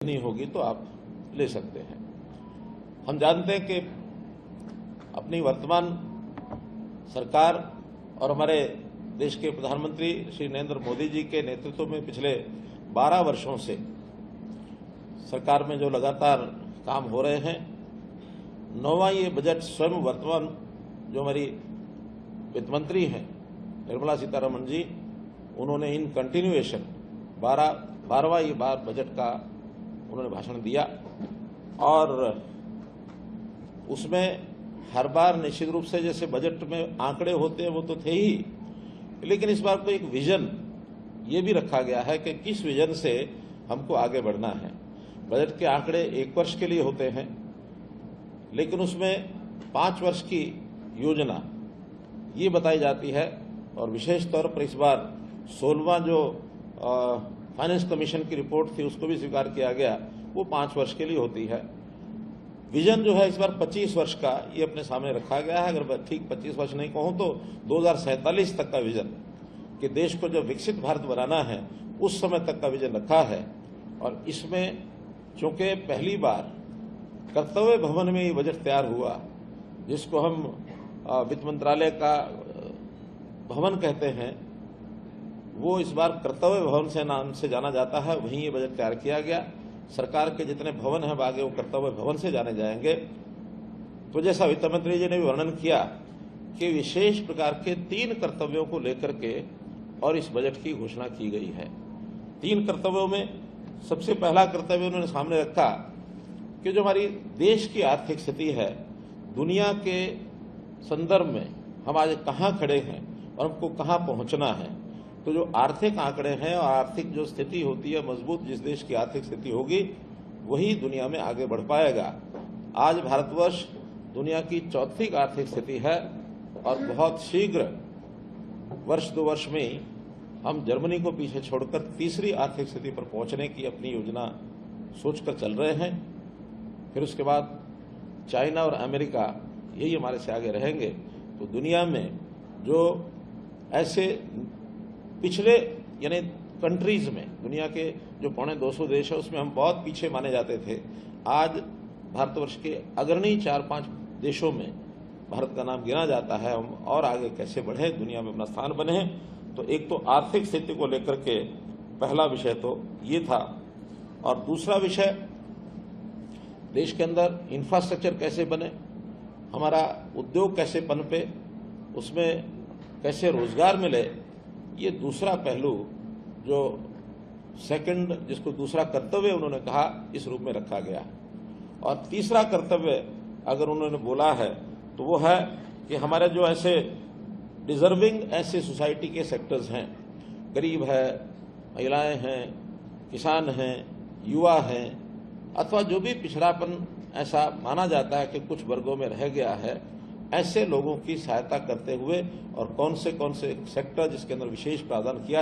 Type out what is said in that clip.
लेनी होगी तो आप ले सकते हैं। हम जानते हैं कि अपनी वर्तमान सरकार और हमारे देश के प्रधानमंत्री श्री नरेंद्र मोदी जी के नेतृत्व में पिछले 12 वर्षों से सरकार में जो लगातार काम हो रहे हैं, 9वां ये बजट स्वयं वर्तमान जो हमारी वित्त मंत्री हैं निर्मला सीतारमण जी, उन्होंने इन कंटिन्यूएशन 12वां ये बार बजट का उन्होंने भाषण दिया और उसमें हर बार निश्चित रूप से जैसे बजट में आंकड़े होते हैं वो तो थे ही, लेकिन इस बार तो एक विजन ये भी रखा गया है कि किस विजन से हमको आगे बढ़ना है। बजट के आंकड़े 1 वर्ष के लिए होते हैं, लेकिन उसमें 5 वर्ष की योजना ये बताई जाती है और विशेष तौर पर इस बार 16वां जो फाइनेंस कमीशन की रिपोर्ट थी उसको भी स्वीकार किया गया, वो 5 वर्ष के लिए होती है। विजन जो है इस बार 25 वर्ष का ये अपने सामने रखा गया है। अगर ठीक 25 वर्ष नहीं कहूं तो 2047 तक का विजन कि देश को जो विकसित भारत बनाना है उस समय तक का विजन रखा है। और इसमें चूंकि पहली बार कर्तव्य भवन में ये बजट तैयार हुआ, जिसको हम वित्त मंत्रालय का भवन कहते हैं, वो इस बार कर्तव्य भवन से नाम से जाना जाता है, वहीं ये बजट तैयार किया गया। सरकार के जितने भवन हैं आगे वो कर्तव्य भवन से जाने जाएंगे। तो जैसा वित्त मंत्री जी ने भी वर्णन किया कि विशेष प्रकार के 3 कर्तव्यों को लेकर के और इस बजट की घोषणा की गई है। 3 कर्तव्यों में सबसे पहला कर्तव्य उन्होंने सामने रखा कि जो हमारी देश की आर्थिक स्थिति है, दुनिया के संदर्भ में हम आज कहाँ खड़े हैं और हमको कहाँ पहुंचना है। तो जो आर्थिक आंकड़े हैं और आर्थिक जो स्थिति होती है मजबूत, जिस देश की आर्थिक स्थिति होगी वही दुनिया में आगे बढ़ पाएगा। आज भारतवर्ष दुनिया की 4थी आर्थिक स्थिति है और बहुत शीघ्र वर्ष 2 वर्ष में ही हम जर्मनी को पीछे छोड़कर 3री आर्थिक स्थिति पर पहुंचने की अपनी योजना सोचकर चल रहे हैं। फिर उसके बाद चाइना और अमेरिका यही हमारे से आगे रहेंगे। तो दुनिया में जो ऐसे पिछले यानी कंट्रीज में दुनिया के जो 250 देश है उसमें हम बहुत पीछे माने जाते थे, आज भारतवर्ष के अग्रणी 4-5 देशों में भारत का नाम गिना जाता है। हम और आगे कैसे बढ़े, दुनिया में अपना स्थान बने। तो एक तो आर्थिक स्थिति को लेकर के पहला विषय तो ये था, और दूसरा विषय देश के अंदर इंफ्रास्ट्रक्चर कैसे बने, हमारा उद्योग कैसे पनपे, उसमें कैसे रोजगार मिले, ये दूसरा पहलू जो सेकंड जिसको दूसरा कर्तव्य उन्होंने कहा इस रूप में रखा गया। और तीसरा कर्तव्य अगर उन्होंने बोला है तो वो है कि हमारे जो ऐसे डिजर्विंग ऐसे सोसाइटी के सेक्टर्स हैं, गरीब है, महिलाएं हैं, किसान हैं, युवा हैं, अथवा जो भी पिछड़ापन ऐसा माना जाता है कि कुछ वर्गों में रह गया है, ऐसे लोगों की सहायता करते हुए और कौन से सेक्टर जिसके अंदर विशेष प्रावधान किया